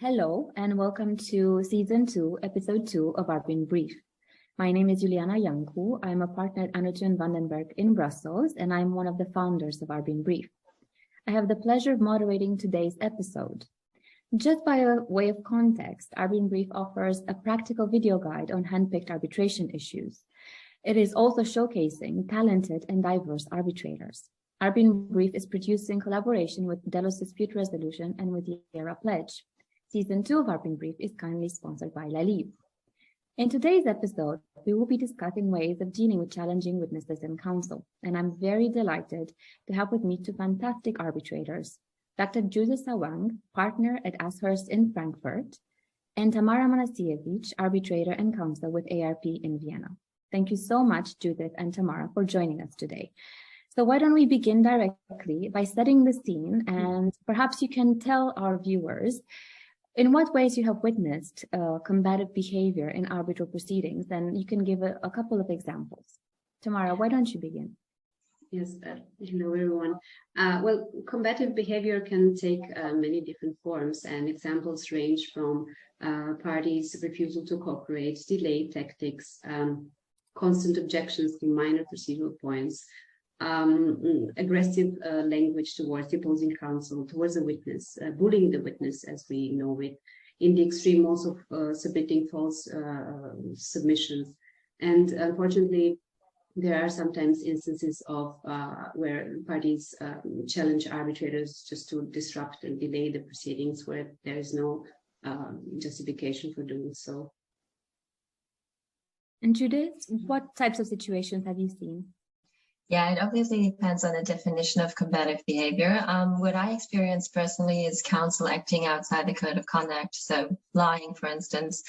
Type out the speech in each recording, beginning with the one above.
Hello and welcome to Season 2, Episode 2 of ARBinBRIEF. My name is Iuliana Iancu. I'm a partner at Iuliana Iancu in Brussels, and I'm one of the founders of ARBinBRIEF. I have the pleasure of moderating today's episode. Just by a way of context, ARBinBRIEF offers a practical video guide on handpicked arbitration issues. It is also showcasing talented and diverse arbitrators. ARBinBRIEF is produced in collaboration with Delos Dispute Resolution and with the Arbitration Pledge. Season 2 of ARBinBRIEF is kindly sponsored by LALIV. In today's episode, we will be discussing ways of dealing with challenging witnesses in counsel, and I'm very delighted to have with me two fantastic arbitrators, Dr. Judith Sawang, partner at Ashurst in Frankfurt, and Tamara Manasijevic, arbitrator and counsel with ARP in Vienna. Thank you so much, Judith and Tamara, for joining us today. So why don't we begin directly by setting the scene, and perhaps you can tell our viewers in what ways you have witnessed combative behavior in arbitral proceedings, and you can give a couple of examples. Tamara, why don't you begin? Yes, hello everyone. Well, combative behavior can take many different forms, and examples range from parties' refusal to cooperate, delay tactics, constant objections to minor procedural points, aggressive language towards the opposing counsel, towards the witness, bullying the witness as we know it, in the extreme also submitting false submissions. And unfortunately, there are sometimes instances of where parties challenge arbitrators just to disrupt and delay the proceedings where there is no justification for doing so. And Judith, what types of situations have you seen? Yeah, it obviously depends on the definition of combative behavior. What I experienced personally is counsel acting outside the code of conduct. So lying, for instance,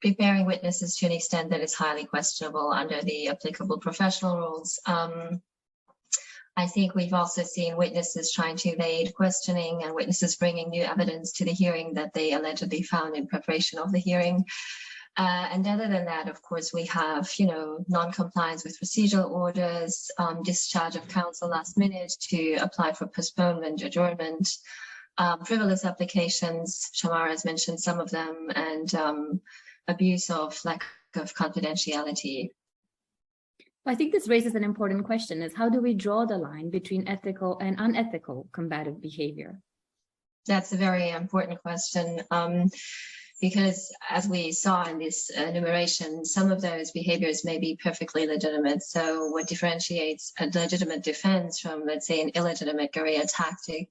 preparing witnesses to an extent that is highly questionable under the applicable professional rules. I think we've also seen witnesses trying to evade questioning and witnesses bringing new evidence to the hearing that they allegedly found in preparation of the hearing. And other than that, of course, we have, non-compliance with procedural orders, discharge of counsel last minute to apply for postponement, adjournment, frivolous applications, Tamara has mentioned some of them, and abuse of lack of confidentiality. I think this raises an important question, is how do we draw the line between ethical and unethical combative behavior? That's a very important question. Because as we saw in this enumeration, some of those behaviors may be perfectly legitimate. So what differentiates a legitimate defense from, let's say, an illegitimate guerrilla tactic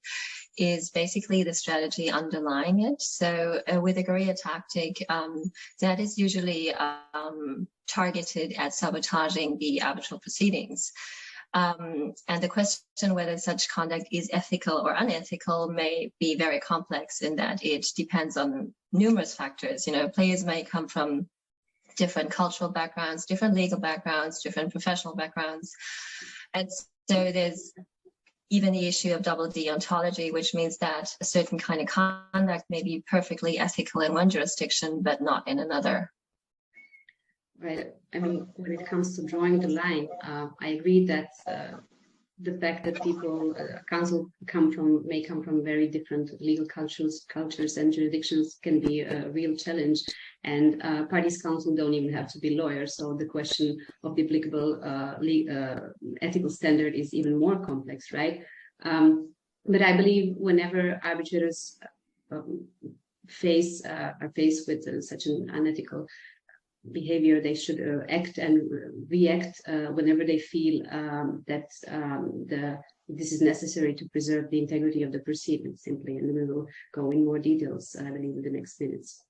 is basically the strategy underlying it. So with a guerrilla tactic, that is usually targeted at sabotaging the arbitral proceedings. And the question whether such conduct is ethical or unethical may be very complex in that it depends on numerous factors. Players may come from different cultural backgrounds, different legal backgrounds, different professional backgrounds. And so there's even the issue of double deontology, which means that a certain kind of conduct may be perfectly ethical in one jurisdiction, but not in another. Right. I mean, when it comes to drawing the line, I agree that the fact that people, counsel may come from very different legal cultures and jurisdictions can be a real challenge. And parties' counsel don't even have to be lawyers. So the question of the applicable ethical standard is even more complex, right? But I believe whenever arbitrators are faced with such an unethical behavior, they should act and react whenever they feel that this is necessary to preserve the integrity of the proceedings simply, and we will go in more details in the next minutes.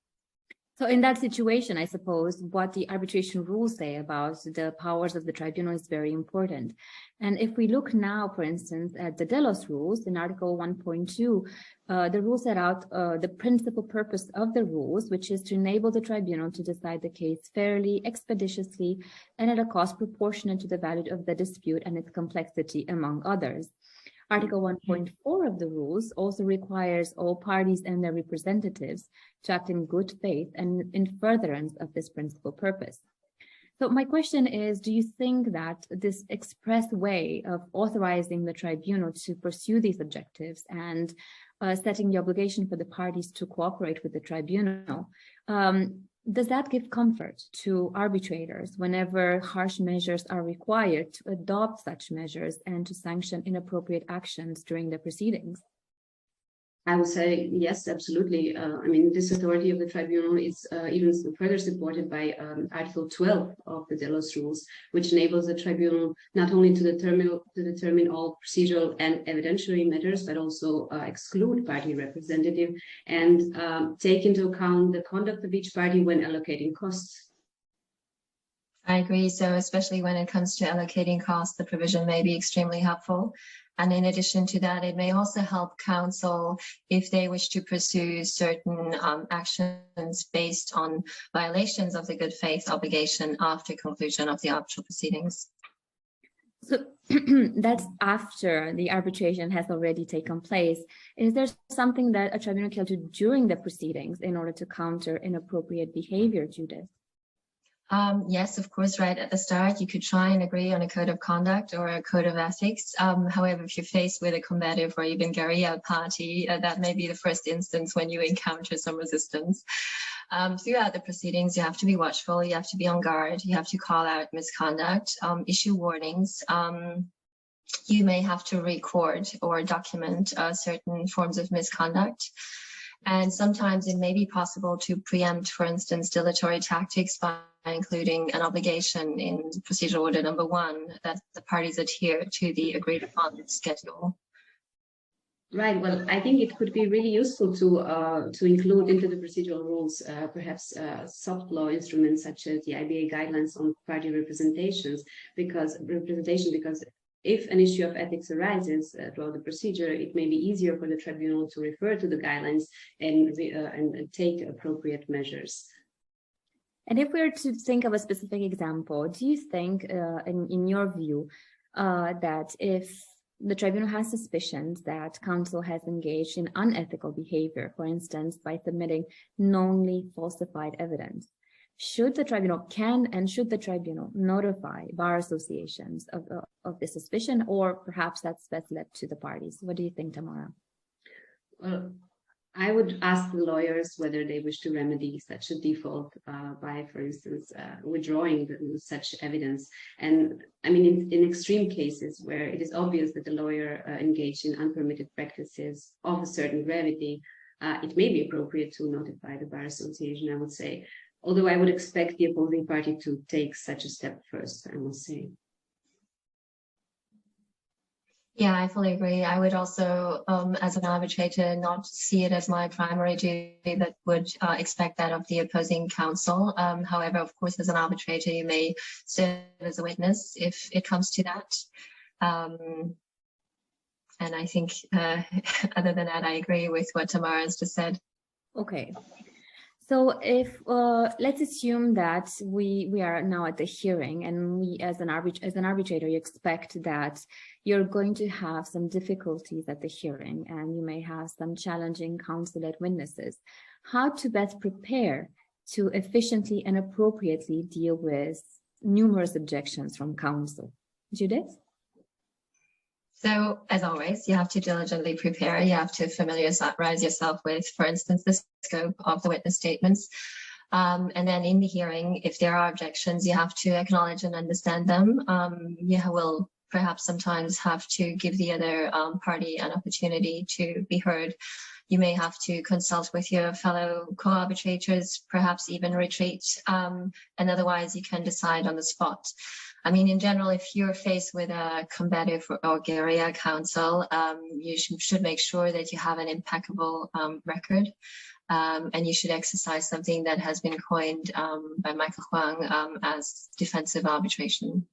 So in that situation, I suppose what the arbitration rules say about the powers of the tribunal is very important. And if we look now, for instance, at the Delos rules in Article 1.2, the rules set out the principal purpose of the rules, which is to enable the tribunal to decide the case fairly, expeditiously, and at a cost proportionate to the value of the dispute and its complexity, among others. Article 1.4 of the rules also requires all parties and their representatives to act in good faith and in furtherance of this principal purpose. So my question is, do you think that this express way of authorizing the tribunal to pursue these objectives and setting the obligation for the parties to cooperate with the tribunal, does that give comfort to arbitrators whenever harsh measures are required to adopt such measures and to sanction inappropriate actions during the proceedings? I would say yes, absolutely. I mean, this authority of the tribunal is even further supported by Article 12 of the Delos rules, which enables the tribunal not only to determine all procedural and evidentiary matters, but also exclude party representative and take into account the conduct of each party when allocating costs. I agree. So especially when it comes to allocating costs, the provision may be extremely helpful. And in addition to that, it may also help counsel if they wish to pursue certain actions based on violations of the good faith obligation after conclusion of the arbitral proceedings. So that's after the arbitration has already taken place. Is there something that a tribunal can do during the proceedings in order to counter inappropriate behavior, Judith? Yes, of course, right at the start, you could try and agree on a code of conduct or a code of ethics. However, if you're faced with a combative or even guerrilla party, that may be the first instance when you encounter some resistance. Throughout the proceedings, you have to be watchful, you have to be on guard, you have to call out misconduct, issue warnings. You may have to record or document certain forms of misconduct. And sometimes it may be possible to preempt, for instance, dilatory tactics by including an obligation in procedural order number 1 that the parties adhere to the agreed upon schedule. Right. Well, I think it could be really useful to include into the procedural rules perhaps soft law instruments such as the IBA guidelines on party representations, because if an issue of ethics arises throughout the procedure, it may be easier for the tribunal to refer to the guidelines and take appropriate measures. And if we were to think of a specific example, do you think, in your view, that if the tribunal has suspicions that counsel has engaged in unethical behavior, for instance, by submitting knowingly falsified evidence, should the tribunal notify bar associations of the suspicion, or perhaps that's best left to the parties? What do you think, Tamara? Well, I would ask the lawyers whether they wish to remedy such a default by, for instance, withdrawing such evidence. And I mean, in extreme cases where it is obvious that the lawyer engaged in unpermitted practices of a certain gravity, it may be appropriate to notify the bar association, I would say. Although I would expect the opposing party to take such a step first, I must say. Yeah, I fully agree. I would also, as an arbitrator, not see it as my primary duty, but would expect that of the opposing counsel. However, of course, as an arbitrator, you may serve as a witness if it comes to that. And I think, other than that, I agree with what Tamara has just said. Okay. So if let's assume that we are now at the hearing, and we as an arbitrator, you expect that you're going to have some difficulties at the hearing, and you may have some challenging counsel-led witnesses. How to best prepare to efficiently and appropriately deal with numerous objections from counsel? Judith? So, as always, you have to diligently prepare. You have to familiarize yourself with, for instance, the scope of the witness statements. And then in the hearing, if there are objections, you have to acknowledge and understand them. You will perhaps sometimes have to give the other party an opportunity to be heard. You may have to consult with your fellow co-arbitrators, perhaps even retreat, and otherwise you can decide on the spot. I mean, in general, if you're faced with a combative or guerrilla counsel, you should make sure that you have an impeccable record, and you should exercise something that has been coined by Michael Huang as defensive arbitration.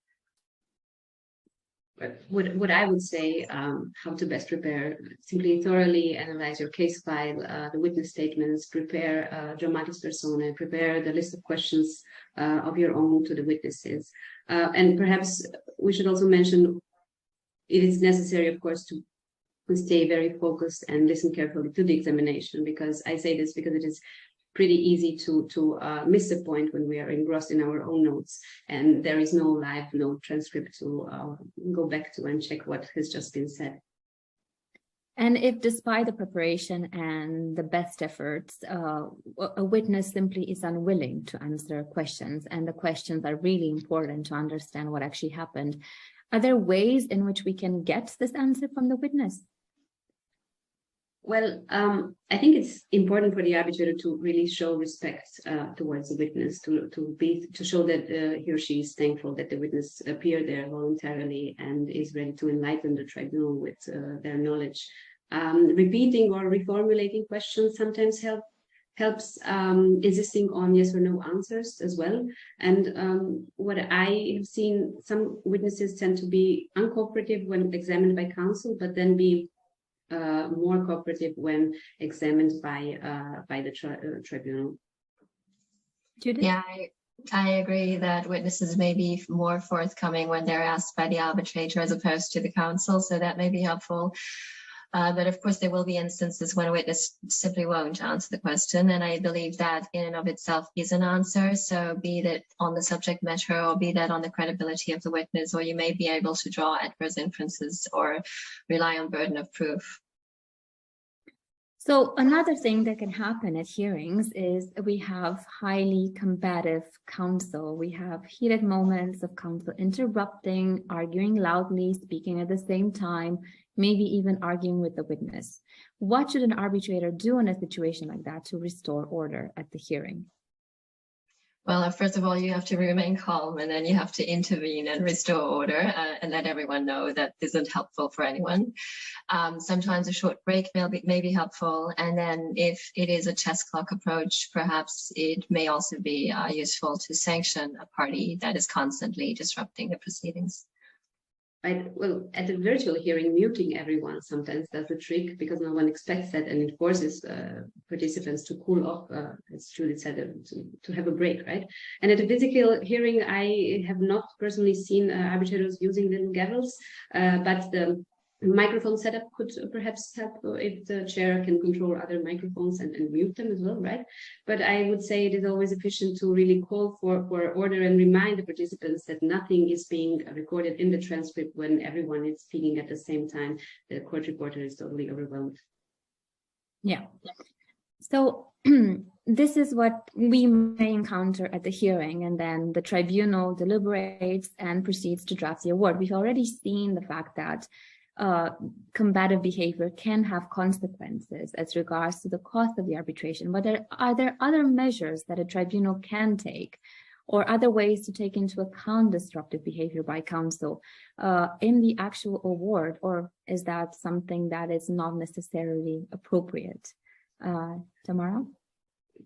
But what I would say, how to best prepare, simply thoroughly analyze your case file, the witness statements, prepare dramatis personae, prepare the list of questions of your own to the witnesses. And perhaps we should also mention it is necessary, of course, to stay very focused and listen carefully to the examination, because I say this because it is pretty easy to miss a point when we are engrossed in our own notes, and there is no live note transcript to go back to and check what has just been said. And if despite the preparation and the best efforts, a witness simply is unwilling to answer questions, and the questions are really important to understand what actually happened, are there ways in which we can get this answer from the witness? Well, I think it's important for the arbitrator to really show respect towards the witness, to show that he or she is thankful that the witness appeared there voluntarily and is ready to enlighten the tribunal with their knowledge. Repeating or reformulating questions sometimes helps insisting on yes or no answers as well. And what I have seen, some witnesses tend to be uncooperative when examined by counsel, but then be more cooperative when examined by the tribunal. Judith? Yeah, I agree that witnesses may be more forthcoming when they're asked by the arbitrator as opposed to the counsel, so that may be helpful. But of course, there will be instances when a witness simply won't answer the question, and I believe that in and of itself is an answer. So be that on the subject matter or be that on the credibility of the witness, or you may be able to draw adverse inferences or rely on burden of proof. So another thing that can happen at hearings is we have highly combative counsel. We have heated moments of counsel interrupting, arguing loudly, speaking at the same time, maybe even arguing with the witness. What should an arbitrator do in a situation like that to restore order at the hearing? Well, first of all, you have to remain calm, and then you have to intervene and restore order and let everyone know that isn't helpful for anyone. Sometimes a short break may be helpful. And then if it is a chess clock approach, perhaps it may also be useful to sanction a party that is constantly disrupting the proceedings. Right. Well, at a virtual hearing, muting everyone sometimes does the trick because no one expects that, and it forces participants to cool off, as Judith said, to have a break, right? And at a physical hearing, I have not personally seen arbitrators using little gavels, but the microphone setup could perhaps help if the chair can control other microphones and mute them as well, right? But I would say it is always efficient to really call for order and remind the participants that nothing is being recorded in the transcript when everyone is speaking at the same time. The court reporter is totally overwhelmed. Yeah. So this is what we may encounter at the hearing, and then the tribunal deliberates and proceeds to draft the award. We've already seen the fact that combative behavior can have consequences as regards to the cost of the arbitration, but are there other measures that a tribunal can take or other ways to take into account disruptive behavior by counsel in the actual award, or is that something that is not necessarily appropriate? Tamara?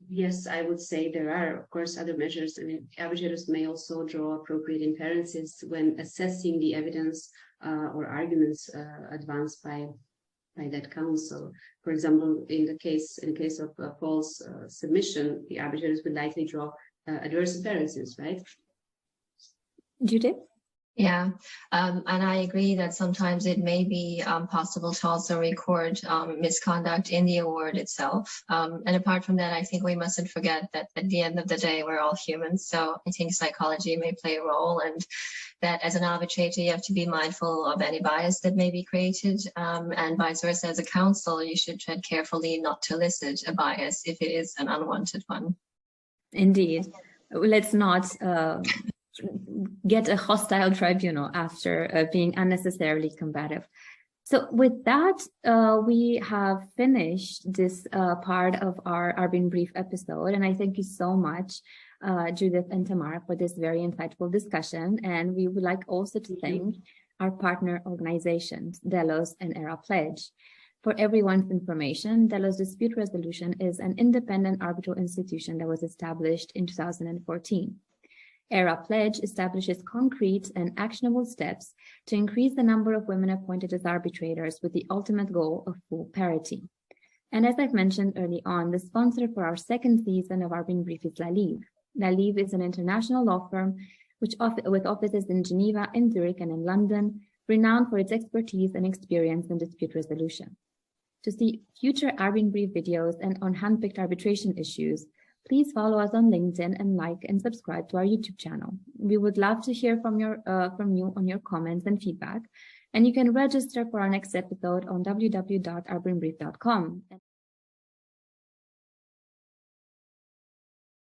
Yes, I would say there are, of course, other measures. I mean, arbitrators may also draw appropriate inferences when assessing the evidence or arguments advanced by that counsel. For example, in the case of false submission, the arbitrators would likely draw adverse inferences, right? Judith? Yeah, and I agree that sometimes it may be possible to also record misconduct in the award itself. And apart from that, I think we mustn't forget that at the end of the day, we're all humans. So I think psychology may play a role, and that as an arbitrator, you have to be mindful of any bias that may be created. And vice versa, as a counsel, you should tread carefully not to elicit a bias if it is an unwanted one. Indeed. Let's not get a hostile tribunal after being unnecessarily combative. So with that, we have finished this part of our ARBinBRIEF episode, and I thank you so much, Judith and Tamara, for this very insightful discussion. And we would like also to thank our partner organizations, Delos and Pledge. For everyone's information, Delos Dispute Resolution is an independent arbitral institution that was established in 2014. Pledge establishes concrete and actionable steps to increase the number of women appointed as arbitrators with the ultimate goal of full parity. And as I've mentioned early on, the sponsor for our second season of ARBinBRIEF is LaLive. LaLive is an international law firm with offices in Geneva, in Zurich, and in London, renowned for its expertise and experience in dispute resolution. To see future ARBinBRIEF videos and on handpicked arbitration issues, Please follow us on LinkedIn and like and subscribe to our YouTube channel. We would love to hear from you on your comments and feedback. And you can register for our next episode on www.arbinbrief.com.